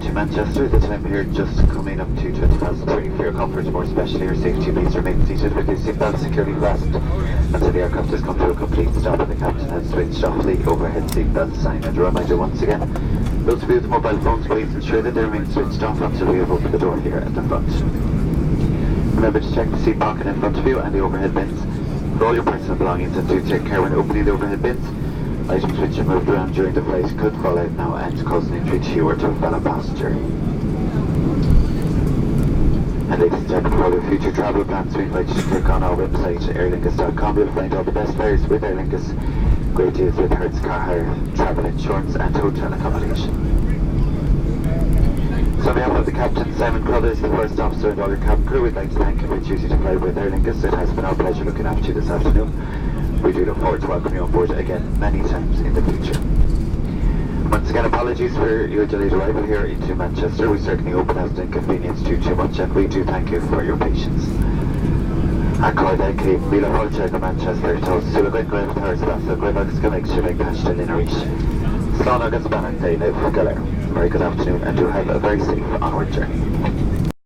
to Manchester. The time here just coming up to 20,030. For your comfort, more especially your safety, please remain seated with your seatbelt securely fastened until the aircraft has come to a complete stop and the captain has switched off the overhead seatbelt sign. And a reminder once again, those of you with mobile phones, please ensure that they remain switched off until we have opened the door here at the front. Remember to check the seat pocket in front of you and the overhead bins for all your personal belongings, and do take care when opening the overhead bins. Items which are moved around during the flight could fall out now and cause an injury to you or to a fellow passenger. And ladies and gentlemen, for all your future travel plans, we invite you to click on our website, aerlingus.com. You'll find all the best fares with Aer Lingus, great deals with Hertz car hire, travel insurance and hotel accommodation. So on behalf of the Captain, Simon Crothers, the first officer and all your cabin crew, we'd like to thank you for choosing to fly with Aer Lingus. It has been our pleasure looking after you this afternoon. We do look forward to welcoming you on board again many times in the future. Once again, apologies for your delayed arrival here into Manchester. We certainly hope it hasn't inconvenienced you too much, and we do thank you for your patience. Accorda che Mila Holcha go Manchester to Sulagoy Grave Thurs Vasa Grave go make sure they catch the Linarish. Slán agus Banach Day Live Galer. Very good afternoon and do have a very safe onward journey.